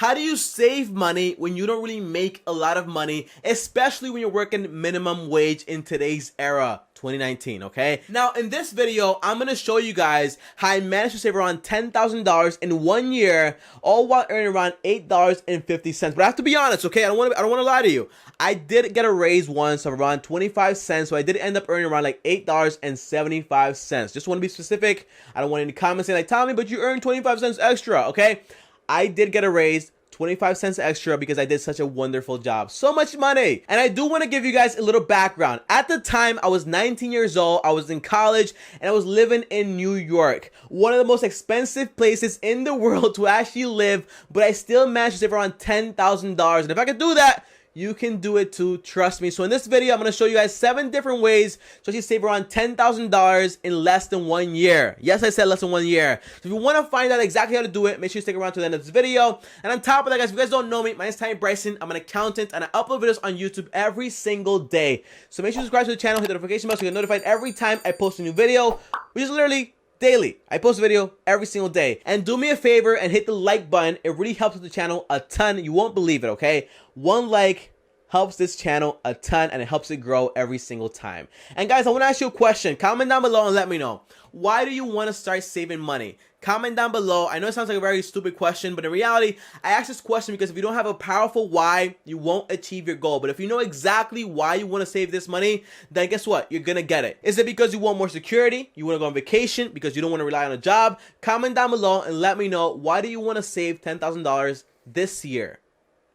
How do you save money when you don't really make a lot of money, especially when you're working minimum wage in today's era, 2019, okay? Now, in this video, I'm gonna show you guys how I managed to save around $10,000 in 1 year, all while earning around $8.50. But I have to be honest, okay? I don't want to lie to you. I did get a raise once of around 25 cents, so I did end up earning around like $8.75. Just want to be specific. I don't want any comments saying like, Tommy, but you earned 25 cents extra, okay? I did get a raise, 25 cents extra, because I did such a wonderful job. So much money. And I do want to give you guys a little background. At the time, I was 19 years old. I was in college and I was living in New York, one of the most expensive places in the world to actually live, but I still managed to save around $10,000. And if I could do that, you can do it too, trust me. So in this video, I'm going to show you guys 7 different ways to actually save around $10,000 in less than 1 year. Yes, I said less than 1 year. So if you want to find out exactly how to do it, make sure you stick around to the end of this video. And on top of that, guys, if you guys don't know me, my name is Tommy Bryson. I'm an accountant and I upload videos on YouTube every single day. So make sure you subscribe to the channel, hit the notification bell so you get notified every time I post a new video, which is literally daily. I post a video every single day. And do me a favor and hit the like button. It really helps with the channel a ton. You won't believe it, okay? 1 like helps this channel a ton and it helps it grow every single time. And guys, I want to ask you a question. Comment down below and let me know. Why do you want to start saving money? Comment down below. I know it sounds like a very stupid question, but in reality, I ask this question because if you don't have a powerful why, you won't achieve your goal. But if you know exactly why you want to save this money, then guess what? You're going to get it. Is it because you want more security? You want to go on vacation because you don't want to rely on a job? Comment down below and let me know, why do you want to save $10,000 this year?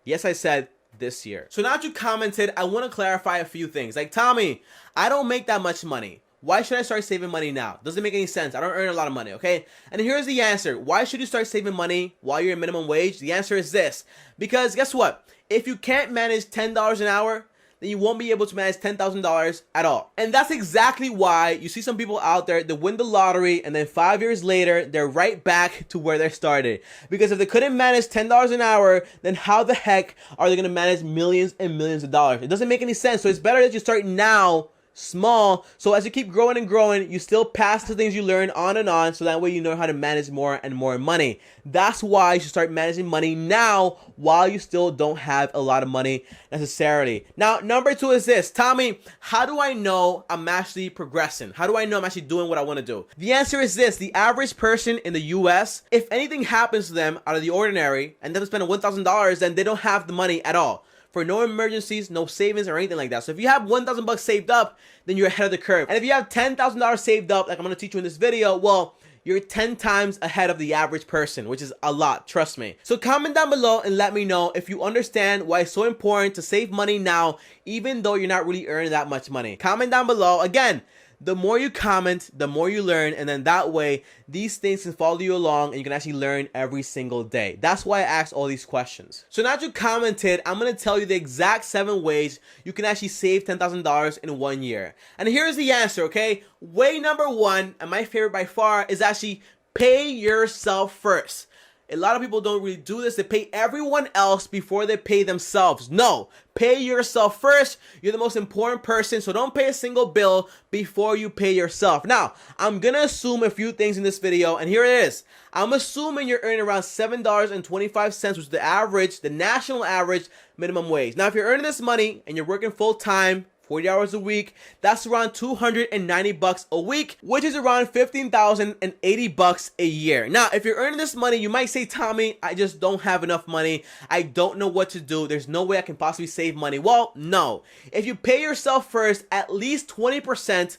Yes, I said this year. So now that you commented, I want to clarify a few things. Like, Tommy, I don't make that much money. Why should I start saving money now? Doesn't make any sense. I don't earn a lot of money, okay? And here's the answer. Why should you start saving money while you're in minimum wage? The answer is this. Because guess what? If you can't manage $10 an hour, then you won't be able to manage $10,000 at all. And that's exactly why you see some people out there that win the lottery and then 5 years later, they're right back to where they started. Because if they couldn't manage $10 an hour, then how the heck are they gonna manage millions and millions of dollars? It doesn't make any sense. So it's better that you start now, small, so as you keep growing and growing, you still pass the things you learn on and on, so that way you know how to manage more and more money. That's why you should start managing money now while you still don't have a lot of money necessarily. Now, number 2 is this. Tommy, how do I know I'm actually progressing? How do I know I'm actually doing what I want to do? The answer is this. The average person in the US, if anything happens to them out of the ordinary and they have to spend $1,000, then they don't have the money at all. For no emergencies, no savings or anything like that. So if you have $1,000 saved up, then you're ahead of the curve. And if you have $10,000 saved up, like I'm going to teach you in this video, well, you're 10 times ahead of the average person, which is a lot, trust me. So comment down below and let me know if you understand why it's so important to save money now, even though you're not really earning that much money. Comment down below. Again, the more you comment, the more you learn, and then that way, these things can follow you along and you can actually learn every single day. That's why I asked all these questions. So now that you commented, I'm going to tell you the exact 7 ways you can actually save $10,000 in 1 year. And here's the answer, okay? Way number 1, and my favorite by far, is actually pay yourself first. A lot of people don't really do this. They pay everyone else before they pay themselves. No, pay yourself first. You're the most important person, so don't pay a single bill before you pay yourself. Now, I'm going to assume a few things in this video, and here it is. I'm assuming you're earning around $7.25, which is the average, the national average minimum wage. Now, if you're earning this money and you're working full-time, 40 hours a week, that's around $290 a week, which is around $15,080 a year. Now, if you're earning this money, you might say, Tommy, I just don't have enough money. I don't know what to do. There's no way I can possibly save money. Well, no. If you pay yourself first at least 20%,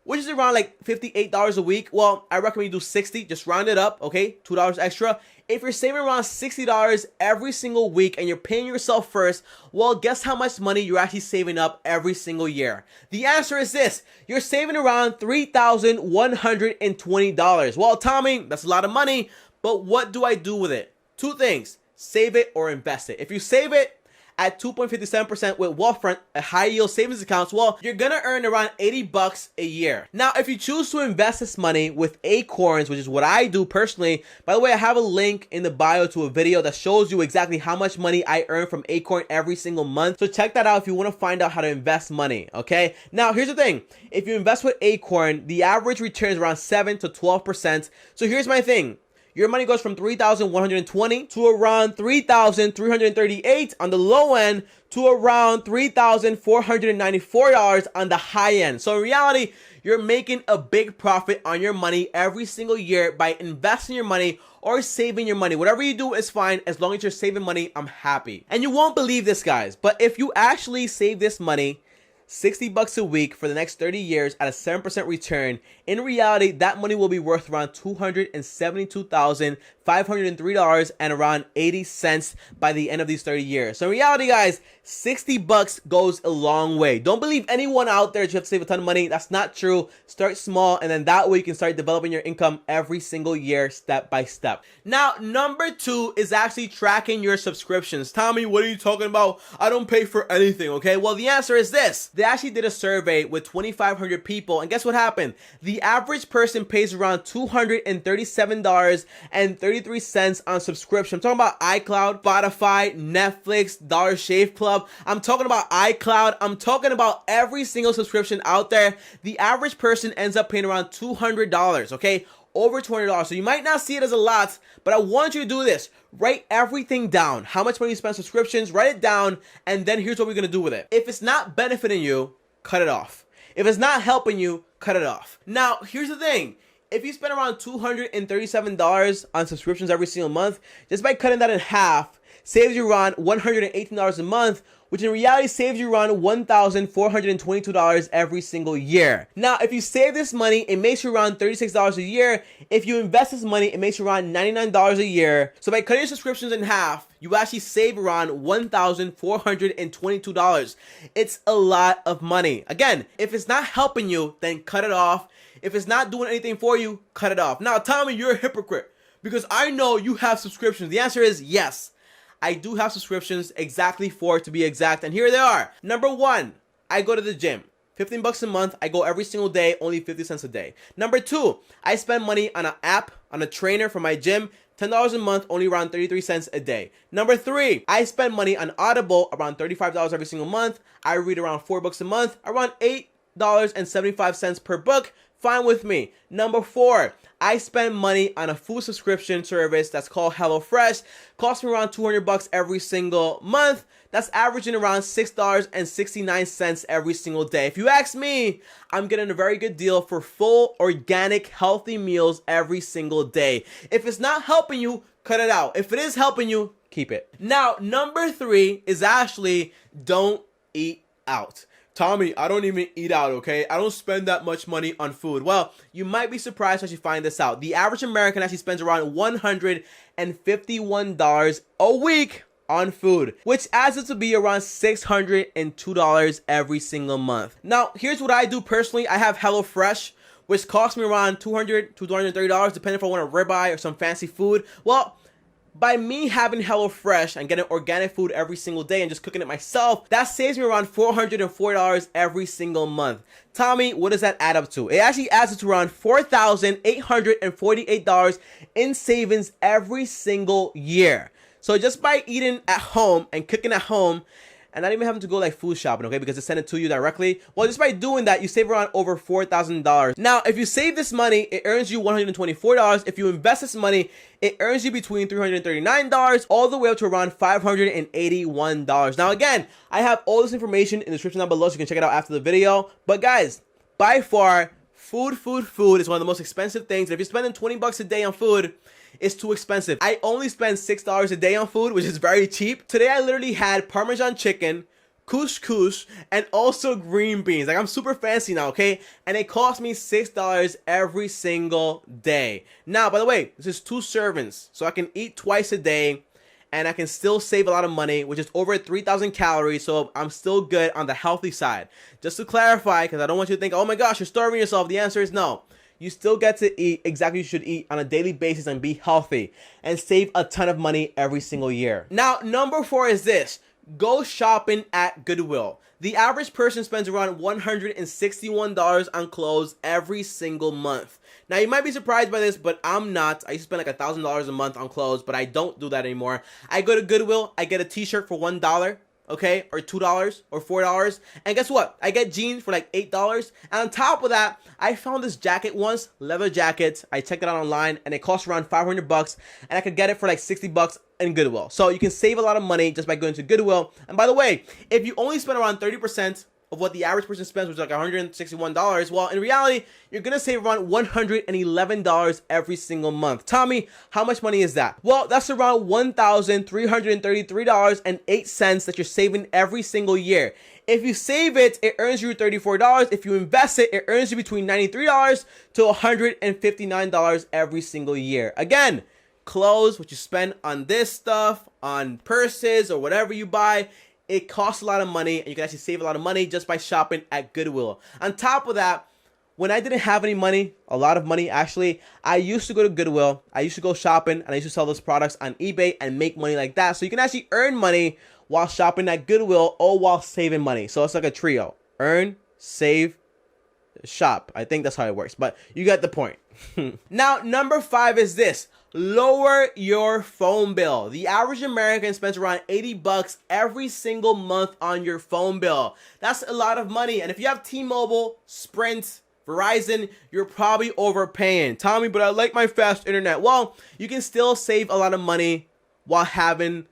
which is around like $58 a week, well, I recommend you do 60, just round it up, okay? $2 extra. If you're saving around $60 every single week and you're paying yourself first, well, guess how much money you're actually saving up every single year? The answer is this. You're saving around $3,120. Well, Tommy, that's a lot of money, but what do I do with it? 2 things. Save it or invest it. If you save it at 2.57% with Wealthfront, a high yield savings account, well, you're gonna earn around $80 a year. Now, if you choose to invest this money with Acorns, which is what I do personally, by the way, I have a link in the bio to a video that shows you exactly how much money I earn from Acorn every single month. So check that out if you wanna find out how to invest money, okay? Now, here's the thing. If you invest with Acorn, the average return is around 7 to 12%. So here's my thing. your money goes from $3,120 to around $3,338 on the low end to around $3,494 on the high end. So in reality, you're making a big profit on your money every single year by investing your money or saving your money. Whatever you do is fine. As long as you're saving money, I'm happy. And you won't believe this, guys, but if you actually save this money, $60 a week for the next 30 years at a 7% return, in reality, that money will be worth around $272,503 and around 80 cents by the end of these 30 years. So in reality, guys, $60 goes a long way. Don't believe anyone out there that you have to save a ton of money. That's not true. Start small, and then that way you can start developing your income every single year, step by step. Now, number 2 is actually tracking your subscriptions. Tommy, what are you talking about? I don't pay for anything, okay? Well, the answer is this. They actually did a survey with 2,500 people, and guess what happened? The average person pays around $237.33 on subscription. I'm talking about iCloud, Spotify, Netflix, Dollar Shave Club. I'm talking about iCloud. I'm talking about every single subscription out there. The average person ends up paying around $200, okay? Over $200. So you might not see it as a lot, but I want you to do this. Write everything down. How much money you spend on subscriptions, write it down, and then here's what we're gonna do with it. If it's not benefiting you, cut it off. If it's not helping you, cut it off. Now, here's the thing. If you spend around $237 on subscriptions every single month, just by cutting that in half, saves you around $118 a month, which in reality saves you around $1,422 every single year. Now, if you save this money, it makes you around $36 a year. If you invest this money, it makes you around $99 a year. So by cutting your subscriptions in half, you actually save around $1,422. It's a lot of money. Again, if it's not helping you, then cut it off. If it's not doing anything for you, cut it off. Now, Tommy, you're a hypocrite because I know you have subscriptions. The answer is yes. I do have subscriptions, exactly 4 to be exact, and here they are. Number 1, I go to the gym. $15 a month. I go every single day, only 50 cents a day. Number 2, I spend money on an app, on a trainer for my gym. $10 a month, only around 33 cents a day. Number 3, I spend money on Audible, around $35 every single month. I read around $4 a month, around $8.75 per book. Fine with me. Number 4, I spend money on a food subscription service that's called HelloFresh. Costs me around $200 every single month. That's averaging around $6.69 every single day. If you ask me, I'm getting a very good deal for full, organic, healthy meals every single day. If it's not helping you, cut it out. If it is helping you, keep it. Now, number 3 is actually don't eat out. Tommy, I don't even eat out, okay? I don't spend that much money on food. Well, you might be surprised as you find this out. The average American actually spends around $151 a week on food, which adds up to be around $602 every single month. Now, here's what I do personally. I have HelloFresh, which costs me around $200 to $230, depending if I want a ribeye or some fancy food. Well, by me having HelloFresh and getting organic food every single day and just cooking it myself, that saves me around $404 every single month. Tommy, what does that add up to? It actually adds up to around $4,848 in savings every single year. So just by eating at home and cooking at home, and not even having to go like food shopping, okay, because they send it to you directly. Well, just by doing that, you save around over $4,000. Now, if you save this money, it earns you $124. If you invest this money, it earns you between $339 all the way up to around $581. Now, again, I have all this information in the description down below, so you can check it out after the video. But guys, by far, food is one of the most expensive things. If you're spending $20 a day on food, it's too expensive. I only spend $6 a day on food, which is very cheap. Today, I literally had Parmesan chicken, couscous, and also green beans. Like, I'm super fancy now, okay? And it cost me $6 every single day. Now, by the way, this is 2 servings, so I can eat twice a day, and I can still save a lot of money, which is over 3,000 calories, so I'm still good on the healthy side. Just to clarify, because I don't want you to think, oh my gosh, you're starving yourself. The answer is no. You still get to eat exactly what you should eat on a daily basis and be healthy and save a ton of money every single year. Now, number 4 is this. Go shopping at Goodwill. The average person spends around $161 on clothes every single month. Now, you might be surprised by this, but I'm not. I used to spend like $1,000 a month on clothes, but I don't do that anymore. I go to Goodwill, I get a t-shirt for $1. okay, or $2 or $4. And guess what? I get jeans for like $8. And on top of that, I found this jacket once, leather jacket. I checked it out online and it costs around $500, and I could get it for like $60 in Goodwill. So you can save a lot of money just by going to Goodwill. And by the way, if you only spend around 30% of what the average person spends, which is like $161, well, in reality, you're gonna save around $111 every single month. Tommy, how much money is that? Well, that's around $1,333.08 that you're saving every single year. If you save it, it earns you $34. If you invest it, it earns you between $93 to $159 every single year. Again, clothes, what you spend on this stuff, on purses or whatever you buy, it costs a lot of money, and you can actually save a lot of money just by shopping at Goodwill. On top of that, when I didn't have any money, a lot of money actually, I used to go to Goodwill, I used to go shopping, and I used to sell those products on eBay and make money like that. So you can actually earn money while shopping at Goodwill or while saving money. So it's like a trio: earn, save, shop. I think that's how it works, but you get the point. Now, number 5 is this: lower your phone bill. The average American spends around $80 every single month on your phone bill. That's a lot of money. And if you have T-Mobile, Sprint, Verizon, you're probably overpaying. Tommy, but I like my fast internet. Well, you can still save a lot of money while having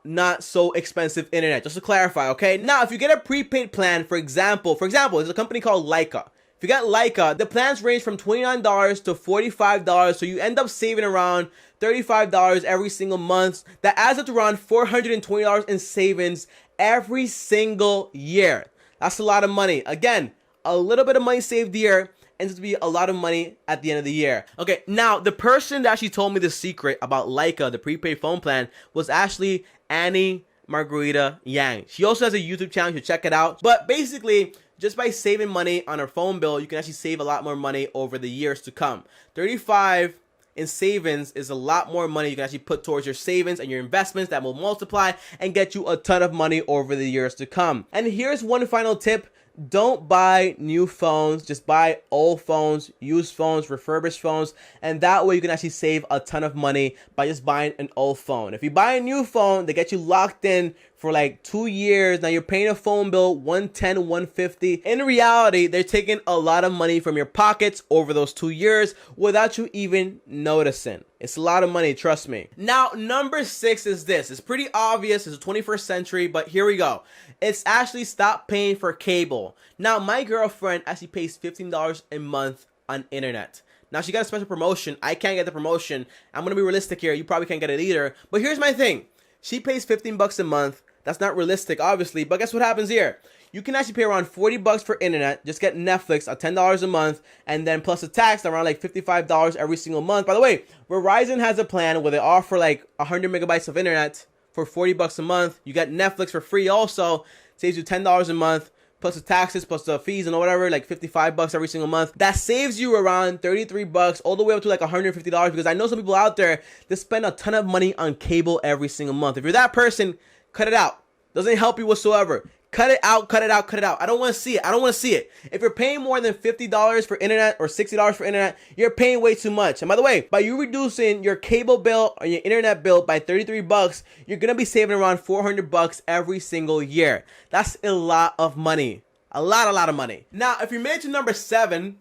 not so expensive internet. Just to clarify, okay? Now, if you get a prepaid plan, for example, there's a company called Leica. If you got Leica, the plans range from $29 to $45, so you end up saving around $35 every single month. That adds up to around $420 in savings every single year. That's a lot of money. Again, a little bit of money saved a year ends up to be a lot of money at the end of the year. Okay, now the person that actually told me the secret about Leica, the prepaid phone plan, was actually Annie Margarita Yang. She also has a YouTube channel, you should check it out. But basically, just by saving money on her phone bill, you can actually save a lot more money over the years to come. 35 in savings is a lot more money you can actually put towards your savings and your investments that will multiply and get you a ton of money over the years to come. And here's one final tip: don't buy new phones, just buy old phones, used phones, refurbished phones, and that way you can actually save a ton of money by just buying an old phone. If you buy a new phone, they get you locked in for like 2 years. Now you're paying a phone bill $110, $150. In reality, they're taking a lot of money from your pockets over those 2 years without you even noticing. It's a lot of money, trust me. Now, number 6 is this. It's pretty obvious. It's the 21st century, but here we go. It's actually stop paying for cable. Now, my girlfriend actually pays $15 a month on internet. Now, she got a special promotion. I can't get the promotion. I'm going to be realistic here. You probably can't get it either. But here's my thing. She pays $15 a month. That's not realistic, obviously. But guess what happens here? You can actually pay around $40 for internet. Just get Netflix at $10 a month. And then plus the tax, around like $55 every single month. By the way, Verizon has a plan where they offer like 100 megabytes of internet for $40 a month. You get Netflix for free also. Saves you $10 a month. Plus the taxes, plus the fees and whatever, like $55 every single month. That saves you around $33 all the way up to like $150, because I know some people out there that spend a ton of money on cable every single month. If you're that person, cut it out. Doesn't help you whatsoever. Cut it out, cut it out, cut it out. I don't want to see it. I don't want to see it. If you're paying more than $50 for internet or $60 for internet, you're paying way too much. And by the way, by you reducing your cable bill or your internet bill by $33, you're going to be saving around $400 every single year. That's a lot of money. A lot of money. Now, if you made it to number 7,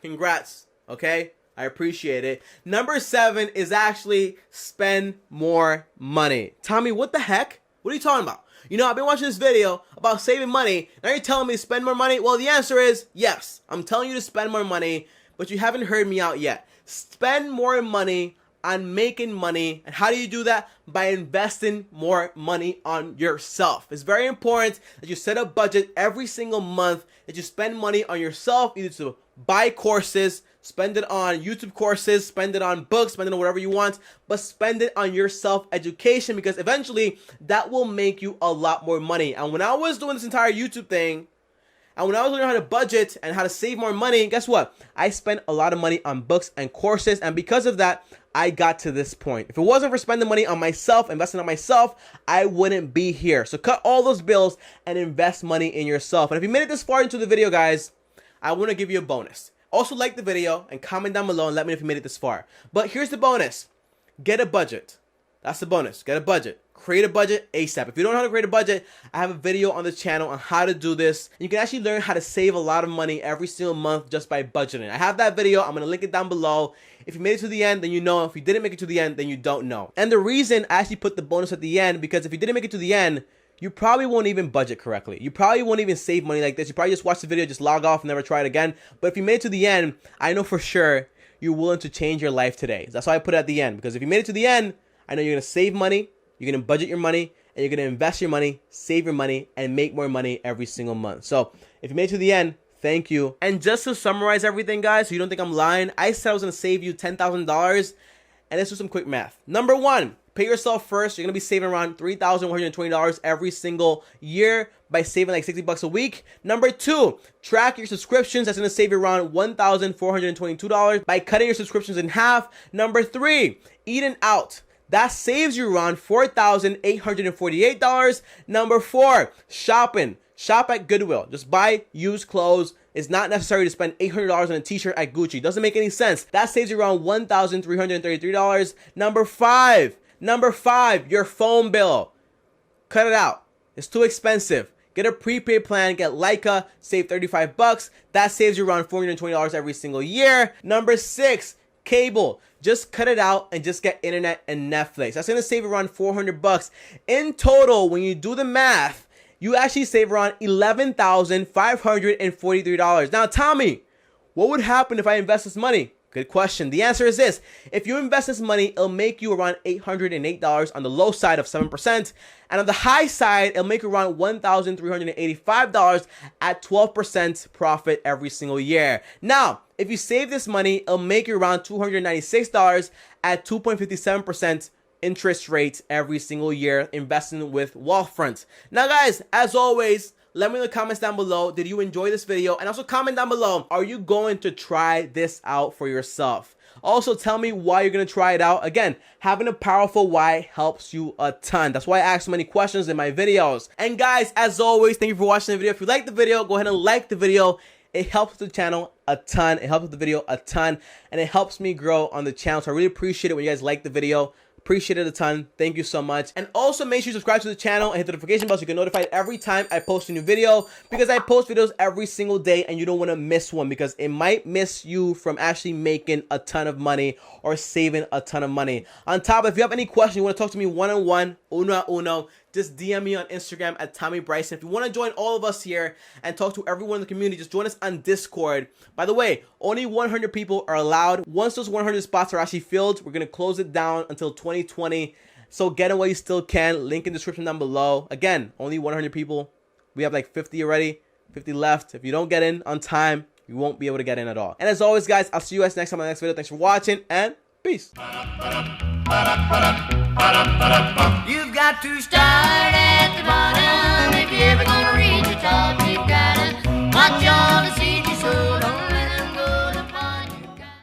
congrats, okay? I appreciate it. Number 7 is actually spend more money. Tommy, what the heck? What are you talking about? You know, I've been watching this video about saving money. Now you're telling me to spend more money? Well, the answer is yes. I'm telling you to spend more money, but you haven't heard me out yet. Spend more money on making money. And how do you do that? By investing more money on yourself. It's very important that you set a budget every single month, that you spend money on yourself, either to buy courses, spend it on YouTube courses, spend it on books, spend it on whatever you want, but spend it on your self-education, because eventually that will make you a lot more money. And when I was doing this entire YouTube thing, and when I was learning how to budget and how to save more money, guess what? I spent a lot of money on books and courses, and because of that, I got to this point. If it wasn't for spending money on myself, investing on myself, I wouldn't be here. So cut all those bills and invest money in yourself. And if you made it this far into the video, guys, I want to give you a bonus. Also, like the video and comment down below and let me know if you made it this far. But here's the bonus. Get a budget. That's the bonus. Get a budget. create a budget ASAP. If you don't know how to create a budget, I have a video on the channel on how to do this. You can actually learn how to save a lot of money every single month just by budgeting. I have that video. I'm going to link it down below. If you made it to the end, then you know. If you didn't make it to the end, then you don't know. And the reason I actually put the bonus at the end, because if you didn't make it to the end, you probably won't even budget correctly. You probably won't even save money like this. You probably just watch the video, just log off, and never try it again. But if you made it to the end, I know for sure you're willing to change your life today. That's why I put it at the end, because if you made it to the end, I know you're going to save money, you're going to budget your money, and you're going to invest your money, save your money, and make more money every single month. So if you made it to the end, thank you. And just to summarize everything, guys, so you don't think I'm lying, I said I was going to save you $10,000, and let's do some quick math. Number one, pay yourself first. You're going to be saving around $3,120 every single year by saving like $60 a week. Number two, track your subscriptions. That's going to save you around $1,422 by cutting your subscriptions in half. Number three, eating out. That saves you around $4,848. Number four, shopping. Shop at Goodwill. Just buy used clothes. It's not necessary to spend $800 on a t-shirt at Gucci. Doesn't make any sense. That saves you around $1,333. Number five, your phone bill. Cut it out. It's too expensive. Get a prepaid plan, get Leica, save $35. That saves you around $420 every single year. Number six, cable. Just cut it out and just get internet and Netflix. That's going to save around $400. In total, when you do the math, you actually save around $11,543. Now, Tommy, what would happen if I invest this money? Good question. The answer is this. If you invest this money, it'll make you around $808 on the low side of 7%. And on the high side, it'll make you around $1,385 at 12% profit every single year. Now, if you save this money, it'll make you around $296 at 2.57% interest rate every single year investing with Wealthfront. Now, guys, as always, let me know in the comments down below, did you enjoy this video? And also comment down below, are you going to try this out for yourself? Also, tell me why you're going to try it out. Again, having a powerful why helps you a ton. That's why I ask so many questions in my videos. And guys, as always, thank you for watching the video. If you liked the video, go ahead and like the video. It helps the channel a ton. It helps the video a ton. And it helps me grow on the channel. So I really appreciate it when you guys like the video. Appreciate it a ton. Thank you so much. And also make sure you subscribe to the channel and hit the notification bell so you get notified every time I post a new video, because I post videos every single day and you don't want to miss one, because it might miss you from actually making a ton of money or saving a ton of money. On top, if you have any questions, you want to talk to me one-on-one, uno a uno, just DM me on Instagram at Tommy Bryson. If you want to join all of us here and talk to everyone in the community, just join us on Discord. By the way, only 100 people are allowed. Once those 100 spots are actually filled, we're going to close it down until 2020. So get in while you still can. Link in the description down below. Again, only 100 people. We have like 50 already, 50 left. If you don't get in on time, you won't be able to get in at all. And as always, guys, I'll see you guys next time on the next video. Thanks for watching and peace. You've got to style